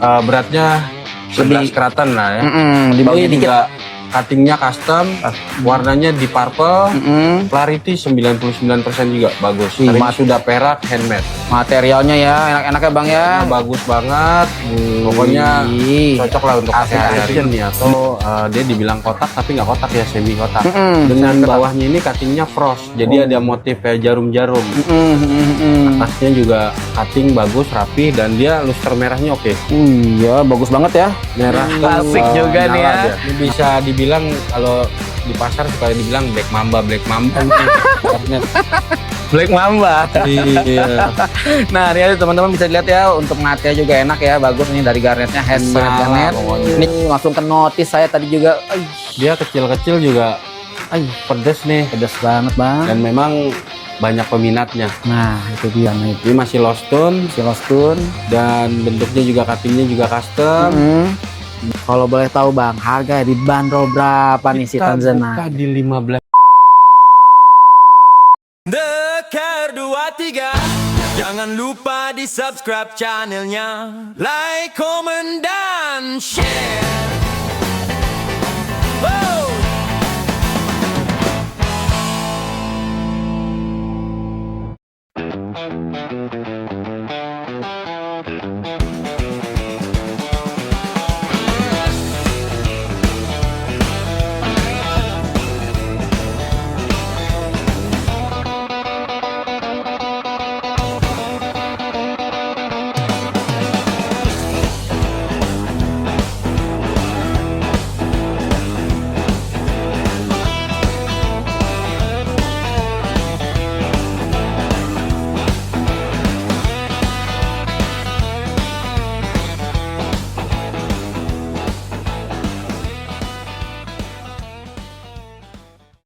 Beratnya 11 keratan lah ya. Di bawahnya Ini dikit. juga cuttingnya custom, warnanya di purple, clarity 99% juga bagus. Wih, Ring sudah perak, handmade. Materialnya ya enak-enak ya bang ya. Nah, bagus banget. Pokoknya Wih. cocok lah untuk Asik, sehari-hari asik. ini. Atau dia dibilang kotak tapi nggak kotak ya, semi kotak. Dengan semi kotak. bawahnya ini cuttingnya frost, jadi ada motif kayak jarum-jarum. Atasnya juga cutting bagus, rapi, dan dia luster merahnya oke. Iya bagus banget ya. Merah Asik juga nih ya. dia. Ini bisa dibilang kalau di pasar suka dibilang black mamba nih. Black Mamba. Iya. Nah ini teman-teman bisa lihat ya, untuk matnya juga enak ya, bagus nih dari garnetnya, handmade Nah, garnet. pokoknya. Ini langsung ke notice saya tadi juga. Dia kecil-kecil juga pedes nih, Pedas banget bang. dan memang banyak peminatnya. Nah itu dia nih. Ini masih low stone Silostun. dan bentuknya juga cuttingnya juga custom. Kalau boleh tahu bang, harga dibanderol berapa nih si Kita Tanzana? buka di 15. Dekar 23. Jangan lupa di subscribe channelnya, like, comment, dan share. Wow.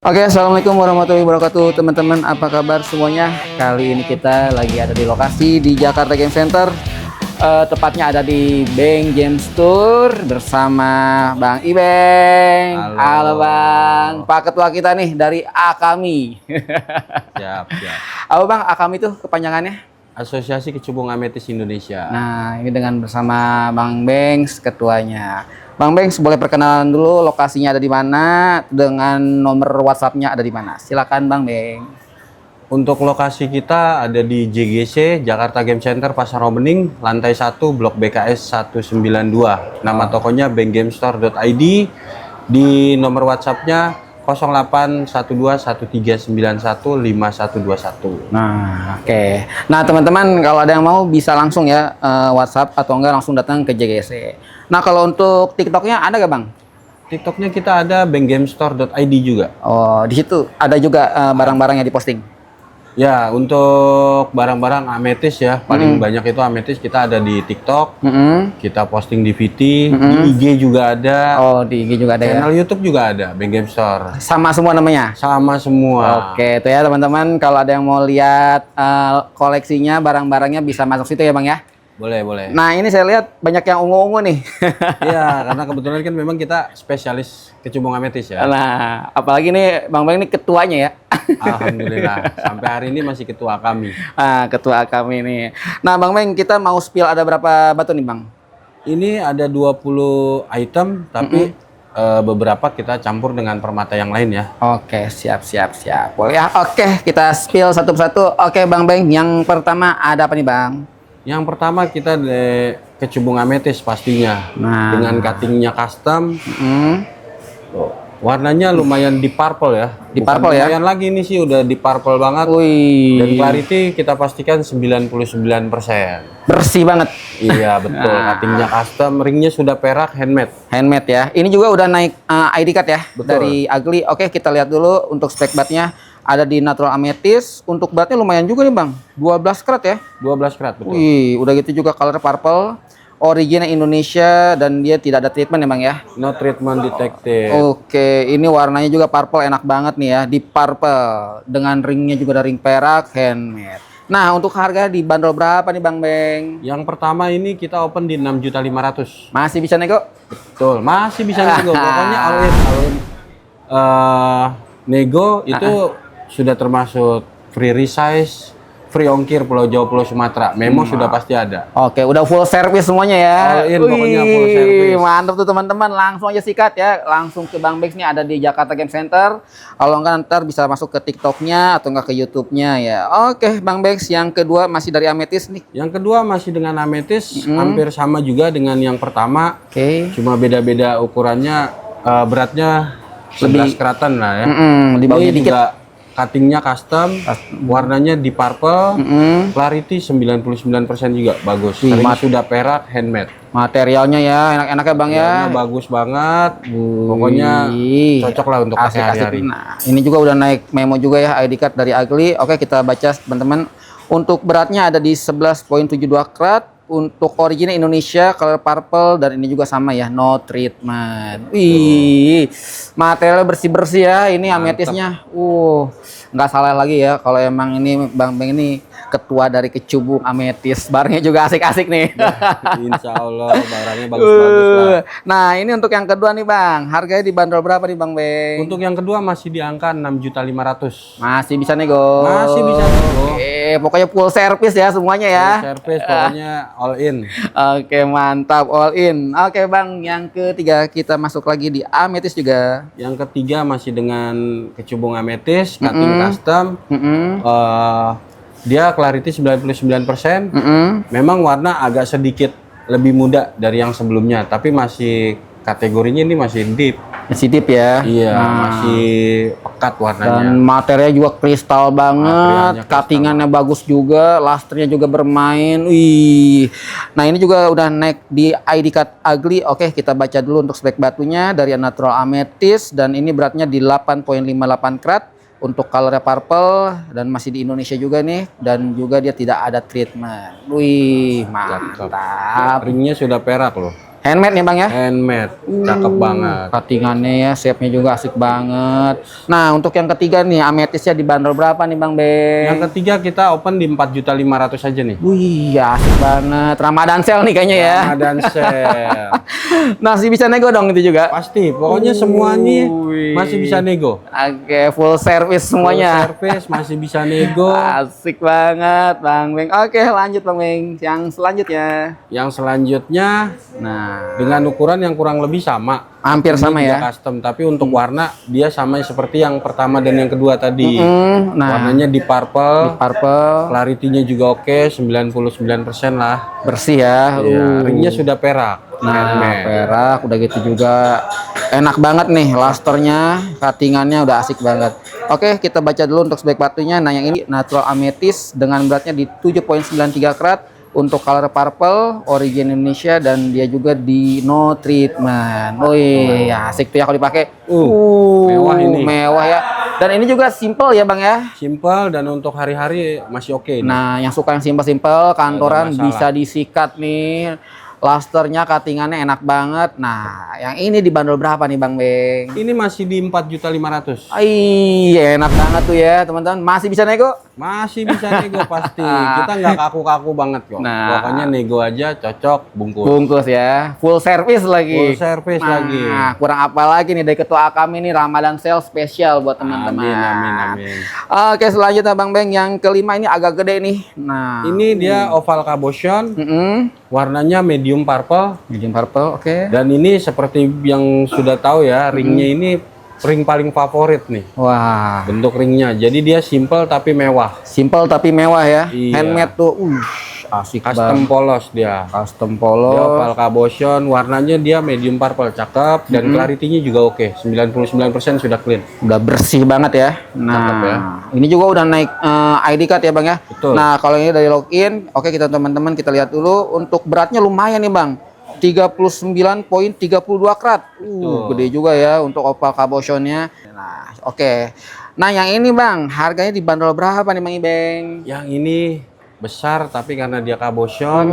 Oke, assalamualaikum warahmatullahi wabarakatuh teman-teman, apa kabar semuanya? Kali ini kita lagi ada di lokasi di Jakarta Game Center, tepatnya ada di Bang Game Store bersama Bang Ibeng. Halo Bang, Pak Ketua kita nih dari Akami. Siap. Apa Bang, Akami itu kepanjangannya? Asosiasi Kecubung Ametis Indonesia. Nah, ini dengan bersama Bang Bengs ketuanya. Bang Bengs, boleh perkenalan dulu lokasinya ada di mana, dengan nomor WhatsApp-nya ada di mana. Silakan Bang Beng. Untuk lokasi kita ada di JGC, Jakarta Game Center, Pasar Robening, lantai 1, Blok BKS 192. Nama tokonya banggamestore.id. Di nomor WhatsApp-nya 081213915121. Nah, oke. Nah, teman-teman kalau ada yang mau bisa langsung ya WhatsApp atau enggak langsung datang ke JGC. Nah, kalau untuk TikTok-nya ada gak Bang? TikToknya kita ada banggamestore.id juga. Oh, di situ ada juga barang-barangnya diposting. Ya, untuk barang-barang ametis ya, paling banyak itu ametis kita ada di TikTok, kita posting di VT, di IG juga ada, Oh, di IG juga ada ya. channel YouTube juga ada, Bang Game Store. Sama semua namanya. Sama semua. Oke, itu ya teman-teman. Kalau ada yang mau lihat koleksinya, barang-barangnya bisa masuk situ ya Bang ya. Boleh. Nah, ini saya lihat banyak yang ungu-ungu nih. Iya, karena kebetulan kan memang kita spesialis kecubung ametis ya. Nah, apalagi nih Bang Beng ini ketuanya ya. Alhamdulillah, sampai hari ini masih ketua kami. Ketua kami nih. Nah, Bang Beng, kita mau spill ada berapa batu nih, Bang? Ini ada 20 item, tapi beberapa kita campur dengan permata yang lain ya. Oke, siap. Boleh ya? Oke, kita spill satu persatu. Oke, Bang Beng, yang pertama ada apa nih, Bang? Yang pertama kita di kecubung ametis pastinya. Nah. Dengan cuttingnya custom. Tuh, warnanya lumayan di purple ya. Di Bukan purple ya? lumayan lagi ini sih udah di purple banget. Wih. Dan clarity kita pastikan 99%. Bersih banget. Iya betul. Cuttingnya custom, ringnya sudah perak, handmade. Handmade ya. Ini juga udah naik ID card ya. Betul. Dari Ugly. Oke, kita lihat dulu untuk spek batnya. Ada di natural amethyst. Untuk batnya lumayan juga nih, Bang. 12 karat ya. 12 karat betul. Wih, udah gitu juga color purple. Originnya Indonesia dan dia tidak ada treatment emang ya. No treatment detected. Oke, ini warnanya juga purple, enak banget nih ya, di purple dengan ringnya juga ada ring perak, handmade. Nah, untuk harga dibanderol berapa nih Bang Beng? Yang pertama ini kita open di 6.500.000. Masih bisa nego? Betul, masih bisa nego. Pokoknya all nego itu sudah termasuk free resize, free ongkir Pulau Jawa, Pulau Sumatera. Memo sudah pasti ada. Oke, udah full service semuanya ya. All in, pokoknya full service. Mantap tuh teman-teman, langsung aja sikat ya, langsung ke Bang Bex nih, ada di Jakarta Game Center. Kalau enggak ntar bisa masuk ke TikToknya atau enggak ke YouTube-nya ya. Oke, Bang Bex, yang kedua masih dari Amethyst nih. Yang kedua masih dengan Amethyst, hampir sama juga dengan yang pertama. Oke. Cuma beda-beda ukurannya, beratnya 11 keratan lah ya. Di bawahnya Ini dikit. juga cuttingnya custom, warnanya di purple, clarity 99% juga bagus. Ring sudah perak, handmade. Materialnya ya enak-enak ya Bang ya. Warnanya bagus banget. Pokoknya cocok lah untuk pakai hari-hari. Nah, ini juga udah naik memo juga ya, ID card dari Ugly. Oke, kita baca teman-teman. Untuk beratnya ada di 11,72 karat. Untuk origin Indonesia, color purple, dan ini juga sama ya, no treatment. Wih, materialnya bersih-bersih ya. Ini Amethystnya, nggak salah lagi ya. Kalau emang ini Bang Beng ini ketua dari kecubung Amethyst, barangnya juga asik-asik nih. Insya Allah barangnya bagus-bagus lah. Nah, ini untuk yang kedua nih Bang, harganya dibanderol berapa nih Bang Beng? Untuk yang kedua masih di angka 6.500.000. Masih bisa nego. Masih bisa nego. Oke, pokoknya full service ya semuanya ya. Full service, pokoknya all in. Oke, mantap, all in. Oke Bang, yang ketiga kita masuk lagi di Amethyst juga. Yang ketiga masih dengan kecubung Amethyst, cutting custom. Dia clarity 99%. Memang warna agak sedikit lebih muda dari yang sebelumnya, tapi masih kategorinya ini masih deep. Masih deep ya. Iya, masih pekat warnanya. Dan materialnya juga kristal banget, Materialnya kristal cuttingannya bagus juga, lusternya juga bermain. Wih. Nah, ini juga udah naik di ID card Ugly. Oke, kita baca dulu untuk spek batunya dari Natural Amethyst, dan ini beratnya di 8,58 karat. Untuk colornya purple dan masih di Indonesia juga nih, dan juga dia tidak ada treatment. Wih, mantap. Ringnya sudah perak loh. Handmade nih Bang ya. Handmade, cakep banget. Cuttingannya ya, shape-nya juga asik banget. Nah, untuk yang ketiga nih, Amethystnya dibanderol berapa nih Bang Beng? Yang ketiga kita open di 4.500.000 aja nih. Wih, asik banget. Ramadan sale nih kayaknya ya. Ramadan sale. Masih bisa nego dong itu juga. Pasti, pokoknya semuanya masih bisa nego. Oke, full service semuanya. Full service masih bisa nego. Asik banget Bang Beng. Oke, lanjut Bang Beng. Yang selanjutnya. Yang selanjutnya, Nah, dengan ukuran yang kurang lebih sama. hampir Ini sama juga ya. custom, tapi untuk warna dia sama seperti yang pertama dan yang kedua tadi. Nah, Warnanya di purple. purple Clarity-nya juga oke, 99% lah. bersih ya. Ya, ringnya sudah perak. Nah, Handmade. perak udah gitu juga enak banget nih, lusternya, cuttingannya udah asik banget. Oke, kita baca dulu untuk spek batunya. Nah, yang ini Natural Amethyst dengan beratnya di 7,93 karat. Untuk color purple, origin Indonesia, dan dia juga di no treatment. Wih, asik tuh ya kalau dipakai. Mewah ini. Mewah ya. Dan ini juga simple ya Bang ya. Simple dan untuk hari-hari masih oke. Nah, yang suka yang simple-simple, kantoran Nggak ada bisa disikat nih. Lusternya, cuttingannya enak banget. Nah, yang ini dibanderol berapa nih Bang Beng? Ini masih di 4.500.000. Iya, enak banget tuh ya teman-teman. Masih bisa nego? Masih bisa nego pasti. Kita nggak kaku-kaku banget kok. Nah. Pokoknya nego aja, cocok, bungkus. Bungkus ya. Full service lagi. Full service lagi. Nah, kurang apa lagi nih dari ketua kami nih, Ramadan sale spesial buat teman-teman. Amin. Oke, selanjutnya Bang Beng, yang kelima ini agak gede nih. Nah, Ini dia oval cabochon. Warnanya medium purple. medium purple, oke. Dan ini seperti yang sudah tahu ya, ringnya ini ring paling favorit nih. Wah, Bentuk ringnya. Jadi dia simple tapi mewah. simple tapi mewah ya. Iya. Handmade tuh, asik Custom banget. polos dia. Custom Dia polos. oval cabochon, warnanya dia medium purple, cakep, dan clarity-nya juga oke. 99% sudah clean. Udah bersih banget ya. Nah, Cakep ya. ini juga udah naik ID card ya Bang ya. Betul. Nah, kalau ini dari login, oke kita teman-teman kita lihat dulu. Untuk beratnya lumayan nih Bang. 39,32 karat. Gede juga ya untuk oval cabochonnya. Nah, oke. Nah, yang ini Bang, harganya dibanderol berapa nih Bang Ibeng? Yang ini besar tapi karena dia cabochon,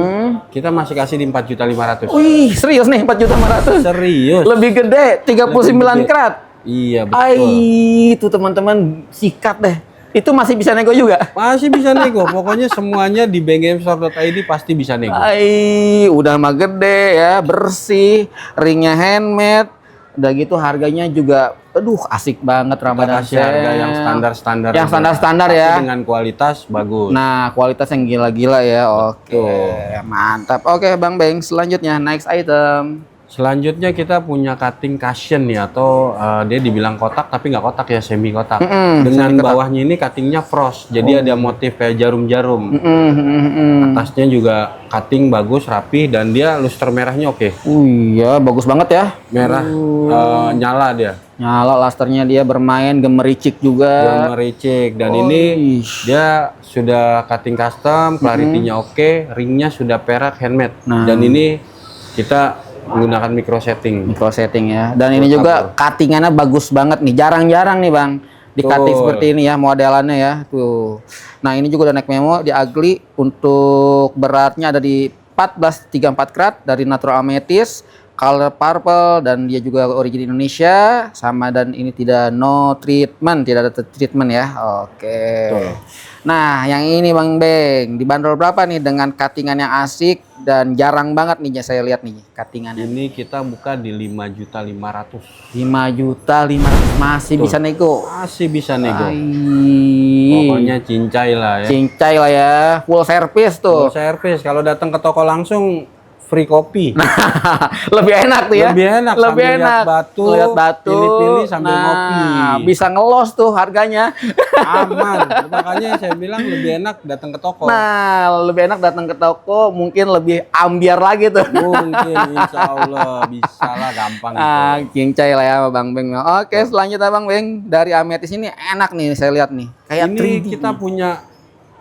kita masih kasih di 4.500.000. Wih, serius nih 4.500.000. Serius? Lebih gede, 39 gede. karat. Iya, betul. Ai, itu teman-teman sikat deh. Itu masih bisa nego juga. Masih bisa nego. Pokoknya semuanya di bankgamestore.id pasti bisa nego. Ai, udah mah gede ya, bersih, ringnya handmade. Udah gitu harganya juga aduh asik banget Kita Ramadan kasih harga yang standar-standar. Yang aja. standar-standar Tapi ya. dengan kualitas bagus. Nah, kualitas yang gila-gila ya. Oke, Betul. mantap. Oke, Bang Beng, selanjutnya next item. Selanjutnya kita punya cutting cushion nih, atau dia dibilang kotak tapi nggak kotak ya, semi kotak. Dengan bawahnya ini cuttingnya frost, jadi ada motif kayak jarum-jarum. Atasnya juga cutting bagus, rapi, dan dia luster merahnya oke. Iya, bagus banget ya. Merah nyala dia. Nyala lasternya, dia bermain gemericik juga. Gemericik, dan ini dia sudah cutting custom, clarity-nya oke, ringnya sudah perak handmade. Dan ini kita menggunakan micro setting. Micro setting ya. Dan ini juga cuttingannya bagus banget nih. Jarang-jarang nih Bang di cutting seperti ini ya modelannya ya. Tuh. Nah, ini juga udah naik memo di Ugly. Untuk beratnya ada di 1434 karat dari natural amethyst, color purple, dan dia juga origin Indonesia sama, dan ini tidak no treatment, tidak ada treatment ya. Oke. Nah, yang ini Bang Beng dibanderol berapa nih dengan cuttingan yang asik dan jarang banget nih saya lihat nih cuttingannya. Ini kita buka di 5.500.000. 5.500.000 masih bisa nego. Masih bisa nego. Ai. Pokoknya cincai lah ya. Cincai lah ya, full service tuh. Full service. Kalau datang ke toko langsung free kopi. Lebih enak tuh ya. Lebih enak. Lebih sambil enak. Lihat batu. Lihat batu. Pilih-pilih sambil ngopi. Bisa ngelos tuh harganya. Aman. Makanya saya bilang lebih enak datang ke toko. Nah, lebih enak datang ke toko, mungkin lebih ambiar lagi tuh. Mungkin, insya Allah bisa lah, gampang. Cincai lah ya Bang Beng. Oke, selanjutnya Bang Beng dari amethyst ini enak nih saya lihat nih. Kayak Ini 3D. kita punya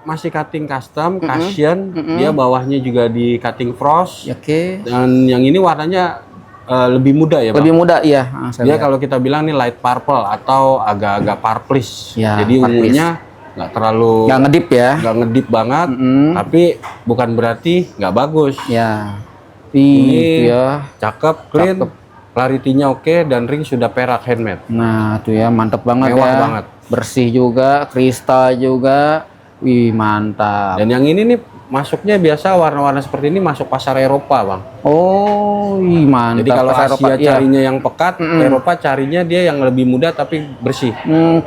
masih cutting custom, cushion. Dia bawahnya juga di cutting frost. Oke. Dan yang ini warnanya lebih muda ya, Bang. Lebih muda iya. Saya Dia lihat. kalau kita bilang nih light purple atau agak-agak purplish. Ya, Jadi purplish. ungunya nggak terlalu Nggak ngedip ya. nggak ngedip banget, tapi bukan berarti nggak bagus. Ya. Ini Itu ya. cakep, clean, clarity-nya oke, dan ring sudah perak handmade. Nah, tuh ya mantep banget Mewah ya. banget. Bersih juga, kristal juga. Wih, mantap. Dan yang ini nih masuknya biasa warna-warna seperti ini masuk pasar Eropa, Bang. Oh, wih, mantap. Jadi kalau Pasar Asia Eropa, iya. carinya yang pekat, Eropa carinya dia yang lebih muda tapi bersih.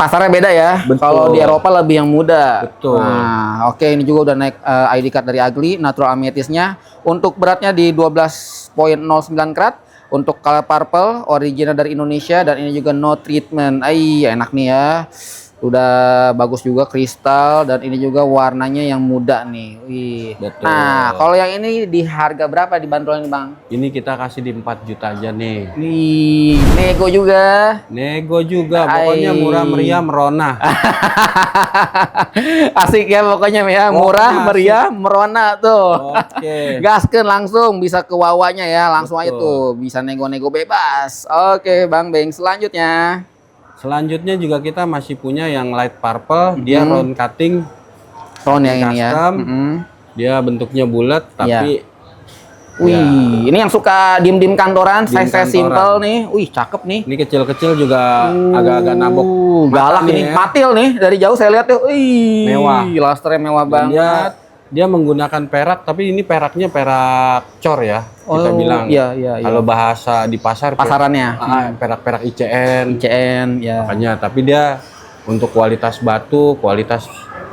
Pasarnya beda ya. Betul. Kalau di Eropa lebih yang muda. Betul. Nah, oke, ini juga udah naik ID card dari Ugly, natural amethyst-nya. Untuk beratnya di 12.09 karat. Untuk color purple, original dari Indonesia, dan ini juga no treatment. Enak nih ya. Udah bagus juga kristal, dan ini juga warnanya yang muda nih. Wih. Betul. Nah, kalau yang ini di harga berapa dibanderol ini, Bang? Ini kita kasih di 4 juta aja nih. Nih, nego juga. Nego juga, pokoknya murah meriah merona. Asik ya pokoknya ya, murah, asik. meriah, merona tuh. Oke. Gaskeun langsung bisa ke wawanya ya, langsung aja Betul. tuh, bisa nego-nego bebas. Oke, Bang Beng, selanjutnya. Selanjutnya juga kita masih punya yang light purple, dia round cutting, Round yang ini ya. custom. Dia bentuknya bulat tapi Wih, ini yang suka diem-diem kantoran, Diem size kantoran. simple nih. Wih, cakep nih. ini kecil-kecil juga agak-agak nabok. Galak mata ini, nih ya. matil nih. Dari jauh saya lihat tuh, wih, Mewah. lasternya mewah Dan banget. dia menggunakan perak, tapi ini peraknya perak cor ya, kita bilang. Iya. Kalau bahasa di pasar, Pasarannya. perak-perak ICN. CN ya. Makanya, tapi dia untuk kualitas batu, kualitas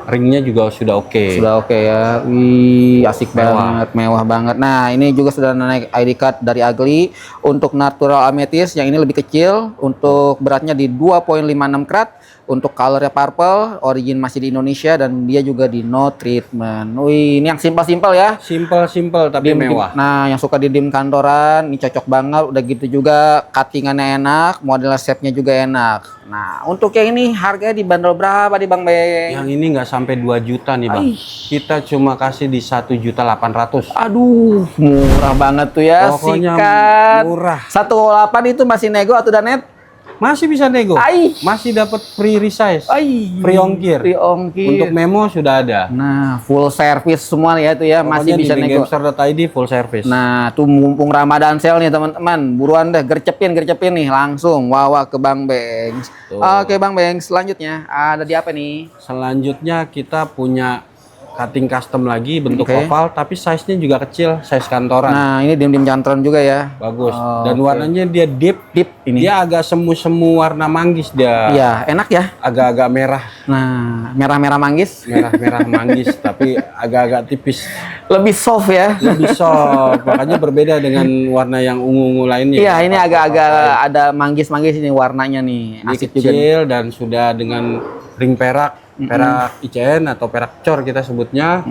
ringnya juga sudah oke. Sudah oke ya. Wih, asik Mewah. banget, mewah banget. Nah, ini juga sudah naik ID card dari Ugly. Untuk natural amethyst yang ini lebih kecil, untuk beratnya di 2.56 karat. Untuk colornya purple, origin masih di Indonesia, dan dia juga di no treatment. Wih, ini yang simpel-simpel ya. Simple tapi mewah. Nah, yang suka di dim kantoran, ini cocok banget. Udah gitu juga cuttingannya enak, model shape-nya juga enak. Nah, untuk yang ini harganya dibanderol berapa di Bang Beng? Yang ini nggak sampai 2 juta nih, Bang. Kita cuma kasih di 1.800.000. Aduh, murah banget tuh ya. Pokoknya Sikat. murah. 1.8 itu masih nego atau Danet? Masih bisa nego. Ai. Masih dapat free resize. Ai. Free ongkir. Free ongkir. Untuk memo sudah ada. Nah, full service semua ya itu ya, masih Pokoknya bisa di nego. Gamester.id full service. Nah, tuh mumpung Ramadan sale nih teman-teman, buruan deh gercepin nih langsung wawa ke Bang Beng. Tuh. Oke Bang Beng, selanjutnya ada di apa nih? Selanjutnya kita punya cutting custom lagi bentuk Oke. oval, tapi size-nya juga kecil, size kantoran. Nah, ini dim-dim cantron juga ya. Bagus. Oh, Dan oke. warnanya dia deep. Deep ini. Dia agak semu-semu warna manggis dia. Iya, enak ya. Agak-agak merah, Nah, merah-merah manggis. merah manggis, tapi agak-agak tipis. Lebih soft ya. Lebih soft, makanya berbeda dengan warna yang ungu-ungu lainnya. Iya, ini agak-agak ada manggis-manggis ini warnanya nih. Ini Asik juga nih. kecil dan sudah dengan ring perak, perak ICN atau perak cor kita sebutnya,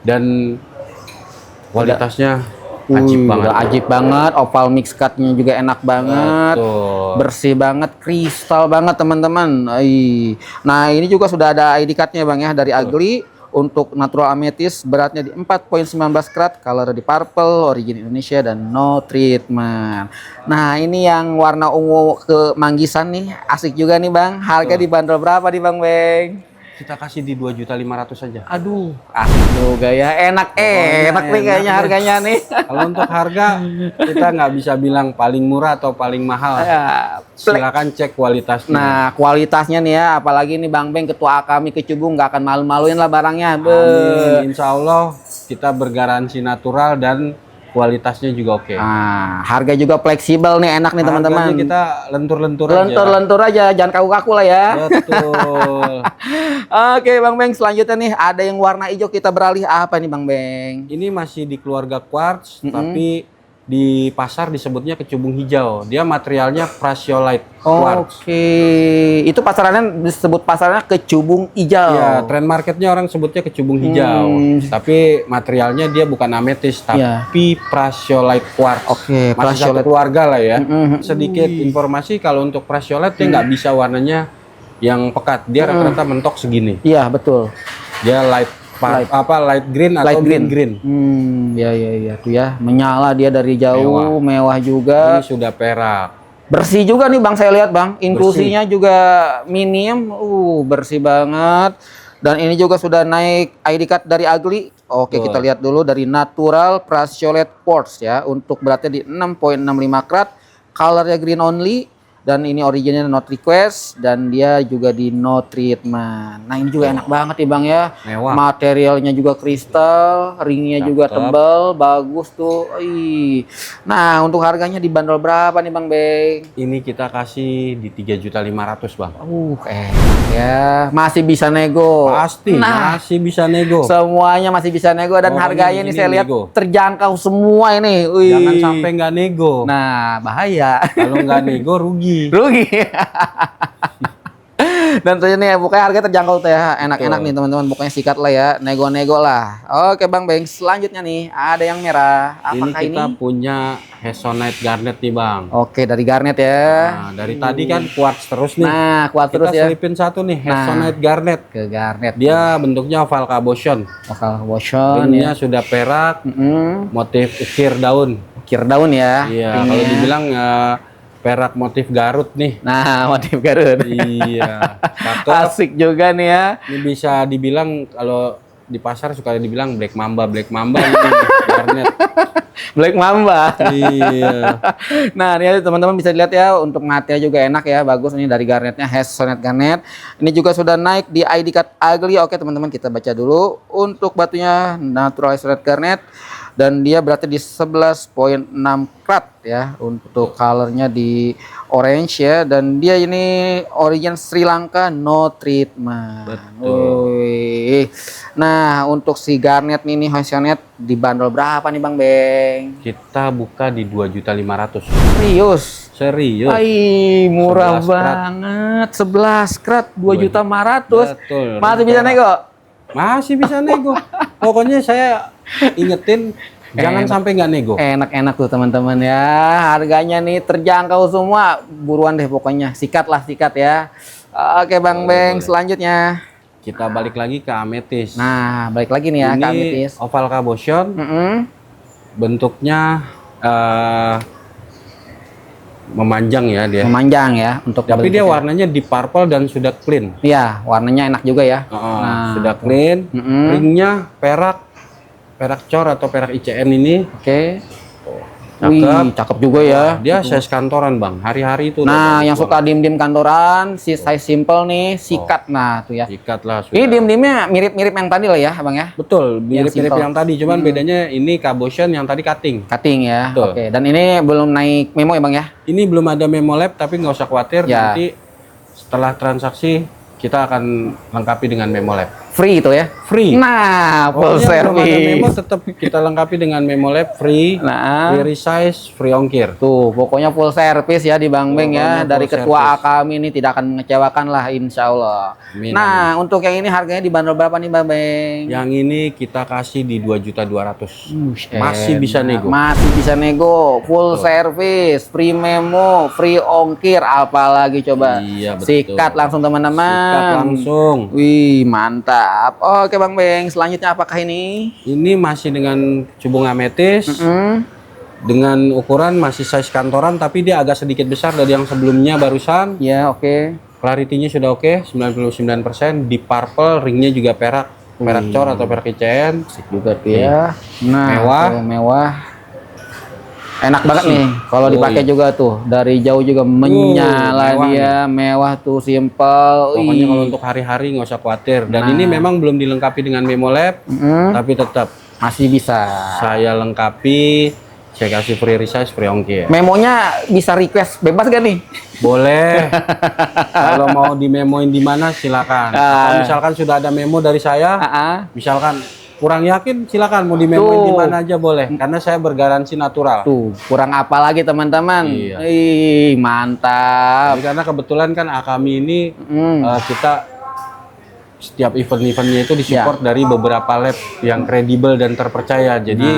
dan kualitasnya ajib banget. Udah ajib banget, oval mix cut-nya juga enak banget. Betul. Bersih banget, kristal banget teman-teman. Nah, ini juga sudah ada ID card-nya Bang ya dari Ugly. Untuk natural amethyst beratnya di 4,19 karat, color di purple, origin Indonesia dan no treatment. Nah, ini yang warna ungu kemanggisan nih, asik juga nih Bang. Harga dibanderol berapa nih Bang Beng? Kita kasih di 2.500.000 saja. Aduh, asik juga ya. Enak nih kayaknya enak harganya nih. Kalau untuk harga kita nggak bisa bilang paling murah atau paling mahal. Ya, Silakan cek kualitasnya. nah, kualitasnya nih ya, apalagi nih Bang Beng ketua kami Kecubung nggak akan malu-maluin lah barangnya. Amin. Insya Allah kita bergaransi natural dan kualitasnya juga oke. Nah, harga juga fleksibel nih, enak nih teman-teman. Harganya kita lentur-lentur aja. Lentur-lentur aja, jangan kaku-kaku lah ya. Betul. Oke Bang Beng, selanjutnya nih ada yang warna hijau, kita beralih apa nih Bang Beng? Ini masih di keluarga quartz, tapi di pasar disebutnya kecubung hijau. Dia materialnya prasiolite quartz. Oke, itu pasarannya disebut pasarnya Kecubung hijau. Ya, trend marketnya orang sebutnya kecubung hijau. Tapi materialnya dia bukan amethyst, tapi prasiolite quartz. Oke, Masih satu prasiolite. keluarga lah ya. Sedikit informasi kalau untuk prasiolite dia nggak bisa warnanya yang pekat. Dia rata-rata mentok segini. Iya, betul. Dia light green atau mint green. Ya tuh ya, menyala dia dari jauh, mewah juga. Ini sudah perak. Bersih juga nih Bang, saya lihat Bang. Inklusinya juga minim, bersih banget. Dan ini juga sudah naik ID card dari Ugly. Oke, kita lihat dulu dari Natural Prasiolite Quartz ya. Untuk beratnya di 6,65 karat, colornya green only. Dan ini originnya not request, dan dia juga di no treatment. Nah, ini juga enak banget nih Bang ya. Mewah. Materialnya juga kristal, ringnya juga tebal, bagus tuh. Nah, untuk harganya dibanderol berapa nih Bang Beng? Ini kita kasih di 3.500.000 Bang. Ya, masih bisa nego. Pasti masih bisa nego. Semuanya masih bisa nego, dan harganya ini saya lihat nego. terjangkau semua ini. Jangan sampai nggak nego. Nah, bahaya. Kalau nggak nego rugi. Rugi. Dan tentunya nih pokoknya harga terjangkau tuh ya. Enak-enak nih teman-teman, pokoknya sikat lah ya, nego-nego lah. Oke Bang Beng, selanjutnya nih ada yang merah. Apakah ini kita punya Hessonite Garnet nih Bang. Oke, dari Garnet ya. Nah, dari tadi kan quartz terus nih. Nah, kuat terus kita ya. selipin satu nih Hessonite Garnet. Ke Garnet. Dia bentuknya oval cabochon. Oval cabochon Ringnya ya. sudah perak, motif ukir daun. Ukir daun ya. Iya, kalau dibilang perak motif Garut nih. Nah, motif Garut. Iya. Cakep. Asik juga nih ya. Ini bisa dibilang kalau di pasar suka dibilang Black Mamba ini Garnet. Black Mamba. Iya. Nah, ini teman-teman bisa lihat ya, untuk material juga enak ya, bagus ini dari Garnetnya, Hessonite Garnet. Ini juga sudah naik di ID card Ugly. Oke teman-teman, kita baca dulu. Untuk batunya Natural Hessonite Garnet, dan dia berarti di 11,6 karat ya. Untuk colornya di orange ya, dan dia ini origin Sri Lanka, no treatment. Betul. Nah, untuk si Garnet ini Hessonite dibanderol berapa nih Bang Beng? Kita buka di 2.500.000. Serius? Serius. Murah 11 karat. banget. 11 karat 2.500.000. Betul. Masih bisa nego? Masih bisa nego. Pokoknya saya ingetin jangan sampai nggak nego. Enak-enak tuh teman-teman ya. Harganya nih terjangkau semua. Buruan deh pokoknya. Sikat ya. Oke Bang Beng, selanjutnya. Kita balik lagi ke amethyst. Nah, balik lagi nih ya ke Ini amethyst. oval cabochon. Bentuknya memanjang ya dia. Memanjang ya untuk Tapi dia warnanya di purple dan sudah clean. Iya, warnanya enak juga ya. Sudah clean. Ringnya perak cor atau perak ICN ini. Oke. Wih, cakep juga ya. Dia size kantoran bang, hari-hari itu. Nah, yang suka dim-dim kantoran, si size simple nih, sikat. Nah, tuh ya. Sikat lah. Ini dim-dimnya mirip-mirip yang tadi lah ya, Abang ya. Betul, mirip-mirip simple. yang tadi, cuman bedanya ini Cabotion, yang tadi cutting. Cutting ya. Betul. Oke, dan ini belum naik memo ya, Bang ya. Ini belum ada memo lab, tapi nggak usah khawatir. Ya. Nanti setelah transaksi kita akan lengkapi dengan memo lab. Free itu ya. Free. Nah, full Pokoknya belum ada memo, service. tetap kita lengkapi dengan memo lab free, Nah, free resize, free ongkir. tuh pokoknya full service ya di Bang Beng ya. Pokoknya Dari full ketua service. kami ini tidak akan mengecewakan lah, insya Allah. Amin, Nah, untuk yang ini harganya dibanderol berapa nih Bang Beng? Yang ini kita kasih di 2.200.000. Masih Masih bisa nego. Masih bisa nego, full service, free memo, free ongkir, apalagi coba. Iya, betul. Sikat langsung teman-teman. Sikat langsung. Wih, mantap. Oke Bang Beng, selanjutnya apakah ini? Ini masih dengan cubung ametis, dengan ukuran masih size kantoran, tapi dia agak sedikit besar dari yang sebelumnya barusan. Ya, oke. Clarity-nya sudah oke, 99%. Di purple, ringnya juga perak cor atau perak ICN. Juga tuh ya. Nah, Mewah. tuh, mewah. Enak banget nih kalau dipakai juga tuh. Dari jauh juga menyala mewah dia, mewah tuh, simple. Pokoknya Wih. kalau untuk hari-hari nggak usah khawatir. Dan Nah. ini memang belum dilengkapi dengan memo lab, tapi tetap Masih bisa. saya lengkapi. Saya kasih free resize, free ongkir. Memonya bisa request bebas gak nih? Boleh. Kalau mau dimemoin di mana silakan. Atau misalkan sudah ada memo dari saya, misalkan kurang yakin silakan mau dimemoin Tuh. di mana aja boleh. Karena saya bergaransi natural. Tuh, kurang apa lagi teman-teman? Iya. Ih, mantap. Tapi karena kebetulan kan Akami ini Hmm. kita setiap event-eventnya itu disupport dari beberapa lab yang kredibel dan terpercaya. Jadi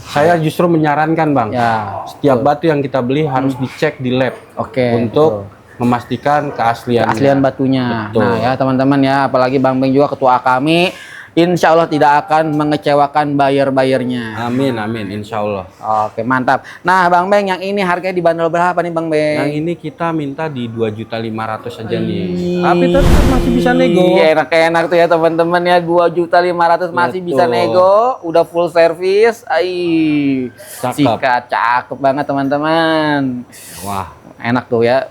saya justru menyarankan bang, Ya, setiap batu yang kita beli harus dicek di lab oke. untuk memastikan keasliannya. Keaslian batunya. Betul. Nah ya teman-teman ya, apalagi Bang Beng juga ketua kami, insya Allah tidak akan mengecewakan buyer-buyernya. Amin, amin, insya Allah. Oke, mantap. Nah Bang Beng, yang ini harganya dibanderol berapa nih Bang Beng? Yang ini kita minta di 2.500.000 aja nih. Tapi tetap masih bisa nego. Iya, enak-enak tuh ya teman-teman ya, 2.500.000 masih bisa Betul. nego, udah full service. Cakep. Sikat, cakep banget teman-teman. Wah, Enak tuh ya.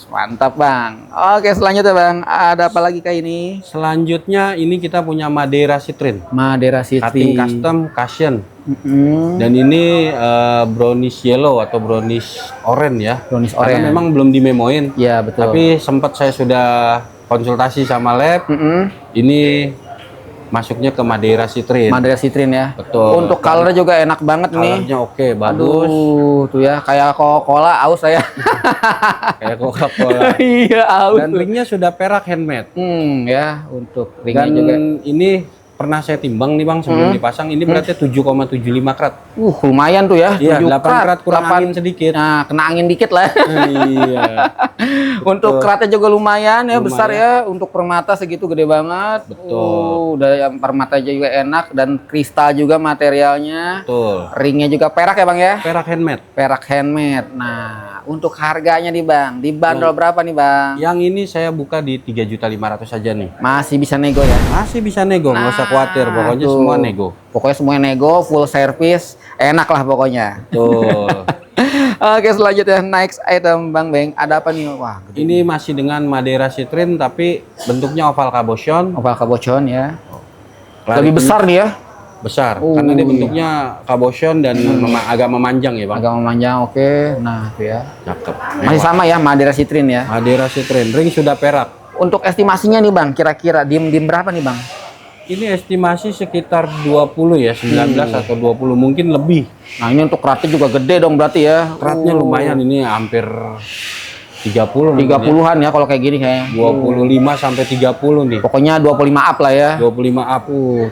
Mantap Bang. Oke, selanjutnya Bang, ada apa lagi kayak ini? selanjutnya ini kita punya Madeira Citrin. Madeira City. Cutting custom cushion. Mm-mm. Dan ini brownish yellow atau brownish orange ya. Brownish Karena orange. memang belum dimemoin. Iya, betul. Tapi sempat saya sudah konsultasi sama lab. Mm-mm. Ini masuknya ke Madeira Citrin. Madeira Citrin ya. Betul. Untuk colornya juga enak banget nih. Colornya oke, bagus. Aduh, tuh ya kayak Coca-Cola, aus saya. Kayak Coca-Cola. Iya, aus. Dan ringnya sudah perak handmade. Ya, untuk ringnya Dan juga. ini pernah saya timbang nih bang sebelum dipasang. Ini berarti 7,75 karat. Lumayan tuh ya. Iya, 7 8 karat kurang angin sedikit. Nah, kena angin dikit lah. Iya. Untuk keratnya juga lumayan ya, Lumayan. besar ya. Untuk permata segitu gede banget. Betul. Udah yang permata juga enak dan kristal juga materialnya. Betul. Ringnya juga perak ya bang ya. Perak handmade. Perak handmade. Nah, untuk harganya nih bang, dibanderol berapa nih bang? Yang ini saya buka di 3.500.000 saja nih. Masih bisa nego ya? Masih bisa nego, nggak usah khawatir. Pokoknya tuh. semua nego. Pokoknya semuanya nego, full service, enak lah pokoknya. Tuh. Oke, selanjutnya next item Bang Beng. Ada apa nih? Wah, gede. Ini masih dengan Madeira Citrin tapi bentuknya oval cabochon. Oval cabochon ya. Clarity Lebih besar nih ya. Besar. Karena dia bentuknya cabochon dan agak memanjang ya bang. Agak memanjang, oke. Nah, itu ya. Cakep. Masih sama ya, Madeira Citrin ya. Madeira Citrin. Ring sudah perak. Untuk estimasinya nih Bang, kira-kira diem berapa nih Bang? Ini estimasi sekitar 20 ya, 19 atau 20 mungkin lebih. Nah, ini untuk keratnya juga gede dong berarti ya. Keratnya lumayan, ini hampir 30 mungkin 30-an ya kalau kayak gini kayaknya. 25 sampai 30 nih. Pokoknya 25 up lah ya. 25 up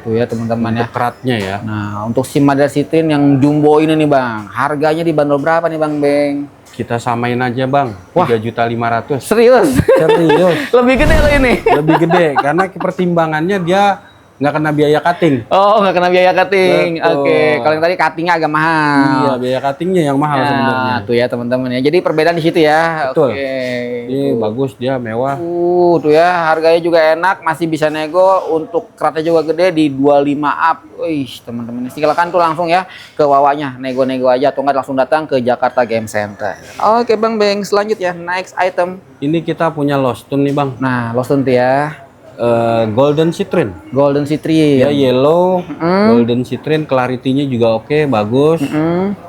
Tuh ya teman-teman ya. untuk keratnya ya. Nah, untuk SIM Madeira Citrin yang jumbo ini nih Bang, harganya dibanderol berapa nih Bang Beng? Kita samain aja bang, Wah. 3.500.000. Serius? Serius. Lebih gede loh ini. Lebih gede karena pertimbangannya dia nggak kena biaya cutting. Oh, nggak kena biaya cutting. Betul. Oke, kalau yang tadi cuttingnya agak mahal. Iya, biaya cuttingnya yang mahal sebenarnya. Nah, tuh ya teman-teman ya. Jadi perbedaan di situ ya. Betul. Oke. Ini bagus, dia mewah. Tuh ya, harganya juga enak, masih bisa nego. Untuk keratnya juga gede di 25 up. Wih, teman-teman, silakan tuh langsung ya ke Wawanya, nego-nego aja atau enggak langsung datang ke Jakarta Game Center. Oke, Bang Beng, selanjutnya next item. Ini kita punya Lostun nih, Bang. Nah, Lostun tuh ya. Golden Citrine. Golden Citrine. Ya yellow, golden citrine, clarity-nya juga oke, bagus.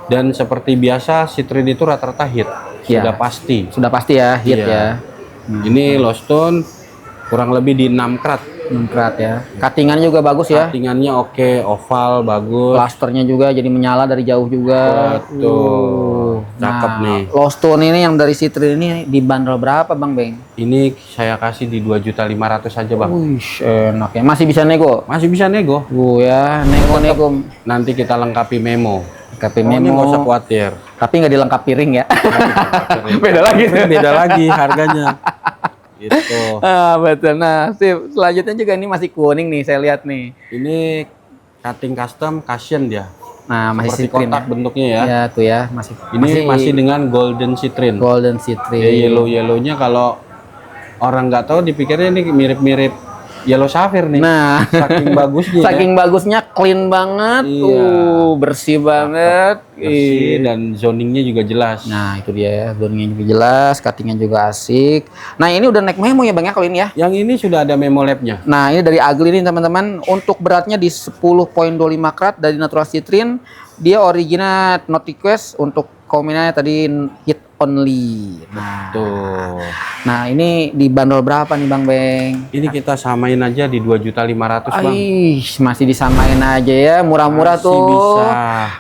Dan seperti biasa, citrine itu rata-rata hit. Iya. Sudah pasti. Sudah pasti ya, hit Iya. ya. Ini Lostun kurang lebih di 6 karat. Kerat ya. Cuttingannya juga bagus ya. Cuttingannya oke, oval, bagus. Clusternya juga jadi menyala dari jauh juga. Betul. Cakep nih. Lostun ini yang dari Citrine ini dibanderol berapa, Bang Beng? Ini saya kasih di 2.500.000 aja, Bang. Wih, enak ya. Masih bisa nego. Masih bisa nego. Ya, nego-nego. Nanti kita lengkapi memo. Lengkapi Ini memo. nggak usah khawatir. Tapi nggak dilengkapi ring ya. Beda lagi. Beda lagi harganya. Gitu. Betul. Nah, sip. Selanjutnya juga ini masih kuning nih, saya lihat nih. Ini cutting custom cushion dia. Nah, masih Seperti Citrine kotak ya. bentuknya ya. Ya, tuh ya, masih. Ini masih dengan golden citrine. Golden Ya, Citrine. yellow-yellownya kalau orang nggak tahu dipikirnya ini mirip-mirip yellow sapphire nih. Nah, Saking bagusnya. saking bagusnya, clean banget. Iya. Bersih banget. Bersih dan zoningnya juga jelas. Nah, itu dia ya, zoningnya juga jelas, cuttingnya juga asik. Nah, ini udah naik memo ya Bang ya, kali ini ya. Yang ini sudah ada memo labnya. Nah, ini dari Ugly nih teman-teman. Untuk beratnya di 10.25 karat dari Natural Citrine. Dia original not request. Untuk komennya tadi hit only. Tuh. Nah, ini dibanderol berapa nih Bang Beng? Ini kita samain aja di 2.500.000, Bang. Masih disamain aja ya, murah-murah Masih tuh. bisa.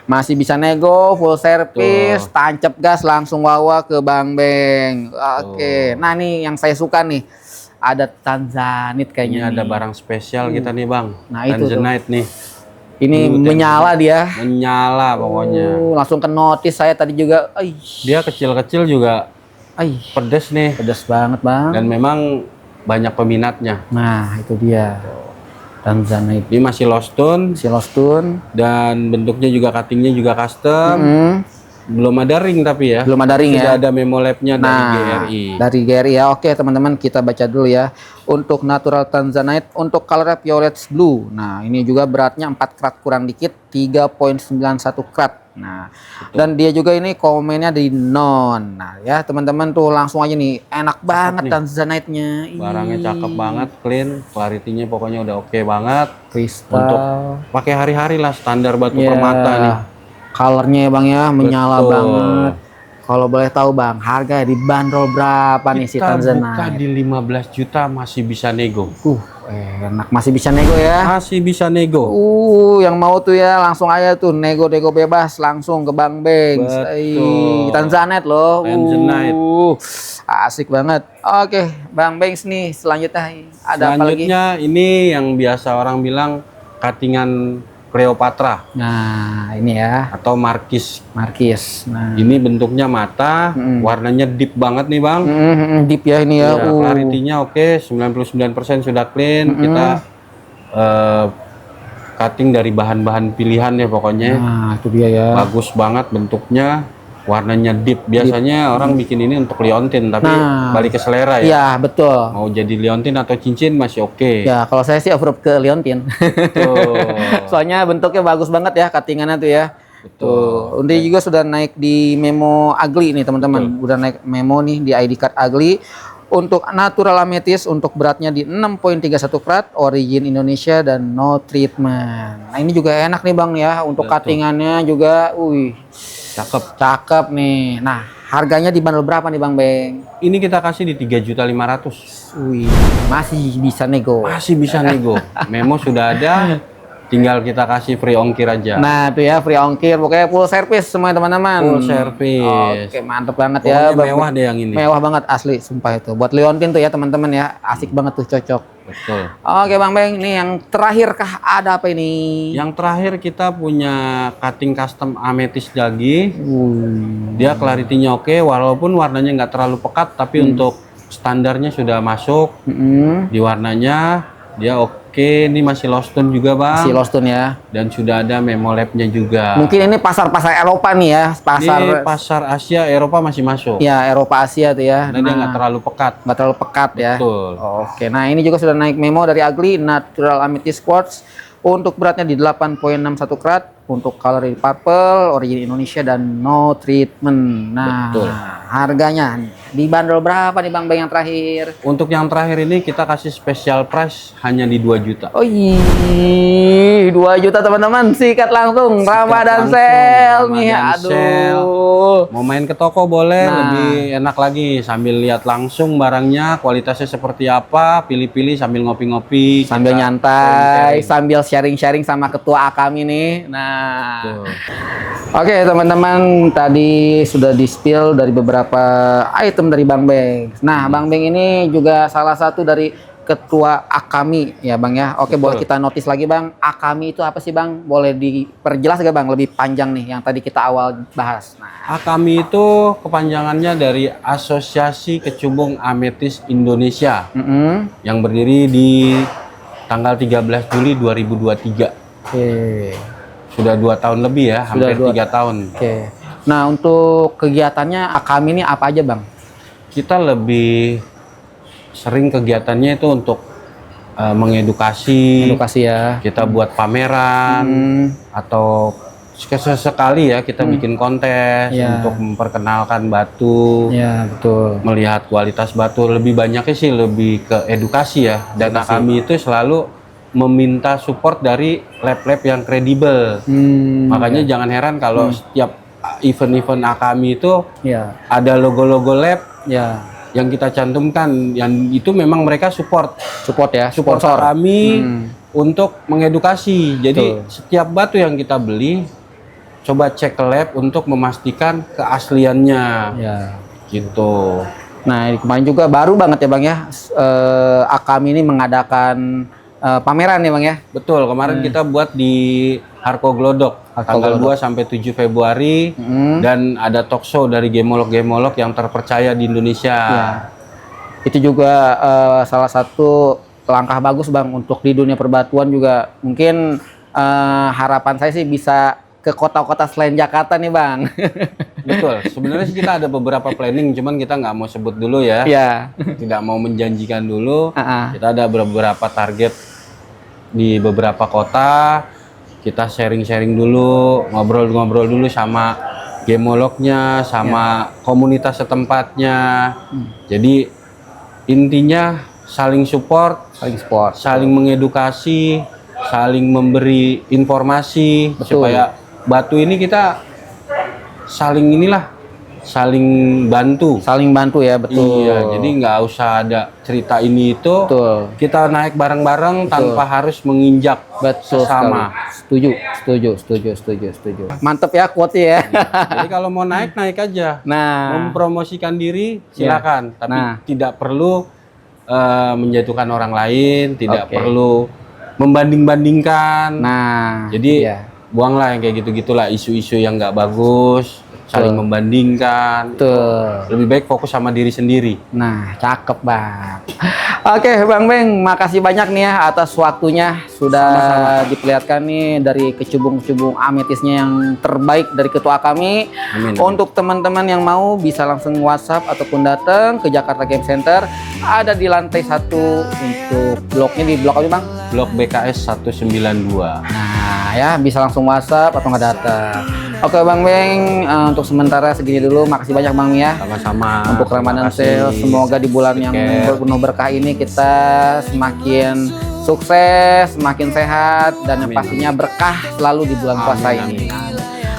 Masih bisa nego, full service, tancap gas langsung bawa ke Bang Beng. Oke. Nah, nih yang saya suka nih. Ada Tanzanite Ini kayaknya. ada nih. barang spesial kita nih, Bang. Nah, itu tuh. Tanzanite nih. Ini menyala dia. Menyala pokoknya. Langsung ke notice saya tadi juga. Dia kecil-kecil juga pedes nih. Pedas banget Bang. Dan memang banyak peminatnya. Nah, itu dia. Tanzanite. Ini masih Lostun Si Lostun. dan bentuknya juga cuttingnya juga custom. Belum ada ring tapi ya. Belum ada ring ya. Sudah ada memo labnya dari Nah, GRI. dari GRI ya. Oke teman-teman, kita baca dulu ya. Untuk natural Tanzanite, untuk colornya violet blue. Nah, ini juga beratnya 4 karat kurang dikit, 3.91 karat. Nah, dan dia juga ini komennya di non. Nah, ya teman-teman tuh langsung aja nih, enak banget nih. Tanzanite-nya. Barangnya cakep banget, clean, clarity-nya pokoknya udah oke banget. Kristal. Untuk pakai hari-hari lah, standar batu Ya, permata nih. colornya ya Bang ya, menyala Betul. banget. Kalau boleh tahu Bang, harga dibanderol berapa nih si Kita buka Tanzanite? di 15 juta masih bisa nego. Enak, masih bisa nego ya. Masih bisa nego. Yang mau tuh ya langsung aja tuh nego-nego bebas langsung ke Bang Beng. Betul. Tanzanite loh. Tanzanite. Asik banget. Oke, Bang Beng nih selanjutnya ada apa lagi? Selanjutnya ini yang biasa orang bilang cuttingan Cleopatra Nah, ini ya, atau Marquis. Marquis. Nah, Ini bentuknya mata, warnanya deep banget nih Bang. deep ya ini ya. Ya, clarity-nya oke, 99% sudah clean. Kita cutting dari bahan-bahan pilihan ya pokoknya. Nah, itu dia ya. Bagus banget bentuknya, warnanya deep. Biasanya orang bikin ini untuk liontin, tapi Nah. balik ke selera ya. Iya, betul. Mau jadi liontin atau cincin masih oke. Ya, kalau saya sih approve ke Leontin. Tuh. Soalnya bentuknya bagus banget ya, cuttingannya tuh ya. Tuh, Undi juga sudah naik di memo Ugly nih teman-teman. Udah naik memo nih di ID card Ugly. Untuk natural amethyst untuk beratnya di 6.31 karat, origin Indonesia dan no treatment. Nah, ini juga enak nih Bang ya. Untuk cuttingannya juga, cakep nih. Nah, harganya dibanderol berapa nih Bang Beng? Ini kita kasih di 3.500.000. Masih bisa nego. Masih bisa nego. Memo sudah ada, tinggal kita kasih free ongkir aja. Nah, tuh ya free ongkir, pokoknya full service semua teman-teman. Full service. Oke, mantep banget ya. Pokoknya mewah deh yang ini. Mewah banget asli, sumpah itu. Buat Leontin tuh ya teman-teman ya, asik banget tuh, cocok. Betul. Oke Bang Beng, ini yang terakhir kah ada apa ini? Yang terakhir kita punya cutting custom amethyst lagi. Dia clarity-nya oke, walaupun warnanya nggak terlalu pekat, tapi untuk standarnya sudah masuk. Di warnanya dia oke, Oke, ini masih Lostone juga bang. Si Lostone ya. Dan sudah ada Memolab-nya juga. Mungkin ini pasar-pasar Eropa nih ya, Ini pasar Asia, Eropa masih masuk. ya Eropa Asia tuh ya. Karena dia nggak terlalu pekat. Nggak terlalu pekat ya. Betul. Oke, nah ini juga sudah naik memo dari Ugly Natural Amethyst Quartz. Untuk beratnya di 8,61 karat, untuk color di purple, origin Indonesia dan no treatment. Nah, Betul. harganya dibanderol berapa nih Bang Beng yang terakhir? Untuk yang terakhir ini kita kasih special price hanya di 2 juta. Oh iya, 2 juta teman-teman, sikat langsung Ramadan langsung, sale nih. Ramadan Aduh. sale. Mau main ke toko boleh, Nah. lebih enak lagi sambil lihat langsung barangnya, kualitasnya seperti apa, pilih-pilih sambil ngopi-ngopi, Sambil kita nyantai, sharing-sharing. sambil sharing-sharing sama ketua kami nih. Nah, Betul. oke teman-teman, tadi sudah di-spill dari beberapa item dari Bang Beng. Nah, Bang Beng ini juga salah satu dari ketua Akami ya Bang ya. Oke, boleh kita notice lagi Bang, Akami itu apa sih Bang? Boleh diperjelas gak Bang, lebih panjang nih yang tadi kita awal bahas. Nah, Akami itu kepanjangannya dari Asosiasi Kecubung Ametis Indonesia yang berdiri di tanggal 13 Juli 2023. Oke. Sudah 2 tahun lebih ya, Sudah hampir 3 tahun. Oke. Nah, untuk kegiatannya Akami ini apa aja Bang? Kita lebih sering kegiatannya itu untuk mengedukasi, Edukasi ya. kita buat pameran atau sesekali ya kita bikin kontes Ya. untuk memperkenalkan batu, Ya, betul. melihat kualitas batu. Lebih banyaknya sih lebih ke edukasi ya. Dan kami itu selalu meminta support dari lab-lab yang kredibel. Makanya jangan heran kalau setiap event-event Akami itu Ya. ada logo-logo lab Ya. yang kita cantumkan, yang itu memang mereka support Ya, support sponsor. kami untuk mengedukasi. Jadi setiap batu yang kita beli coba cek ke lab untuk memastikan keasliannya Ya. gitu. Nah, ini kemarin juga baru banget ya Bang ya. Akami ini mengadakan pameran ya Bang ya. Betul, kemarin kita buat di Harko Glodok tanggal 2 sampai 7 Februari dan ada talk show dari gemolog-gemolog yang terpercaya di Indonesia. Ya. Itu juga salah satu langkah bagus Bang untuk di dunia perbatuan juga. Mungkin harapan saya sih bisa ke kota-kota selain Jakarta nih Bang. Betul, sebenarnya sih kita ada beberapa planning, cuman kita nggak mau sebut dulu ya. Ya. Tidak mau menjanjikan dulu. Ah. Kita ada beberapa target di beberapa kota. Kita sharing-sharing dulu, ngobrol-ngobrol dulu sama gemolognya, sama komunitas setempatnya. Jadi intinya saling support, saling mengedukasi, saling memberi informasi. Betul. Supaya batu ini kita saling saling bantu. Saling bantu ya, betul. Iya, jadi nggak usah ada cerita ini itu. Betul. Kita naik bareng-bareng tanpa harus menginjak Betul sesama. sekali. Setuju. Mantep ya quote ya. Jadi kalau mau naik aja. Nah, Mempromosikan diri silakan, tapi Nah. tidak perlu menjatuhkan orang lain, tidak Oke. perlu membanding-bandingkan. nah. Jadi iya. buanglah yang kayak gitu-gitulah, isu-isu yang nggak bagus, saling membandingkan. Betul. Lebih baik fokus sama diri sendiri. Nah, cakep Bang. Oke Bang Beng, makasih banyak nih ya atas waktunya. Sudah diperlihatkan nih dari kecubung-kecubung ametisnya yang terbaik dari ketua kami. Amin. Untuk teman-teman yang mau bisa langsung WhatsApp ataupun datang ke Jakarta Game Center. Ada di lantai 1 untuk bloknya di blok apa Bang? Blok BKS 192. Nah ya bisa langsung WhatsApp atau nggak datang. Oke Bang Beng, untuk sementara segini dulu. Makasih banyak Bang ya. Sama-sama. Untuk Ramadan sale, semoga di bulan yang penuh berkah ini kita semakin sukses, semakin sehat, dan yang pastinya berkah selalu di bulan puasa ini.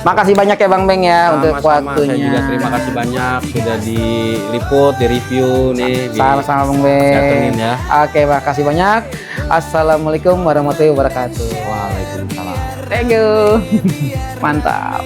Makasih banyak ya Bang Beng ya untuk waktunya. Saya juga terima kasih banyak sudah diliput, direview nih. Sama-sama Bang Beng. Datengin ya. Oke, makasih banyak. Assalamualaikum warahmatullahi wabarakatuh. Waalaikumsalam. Thank you. Mantap.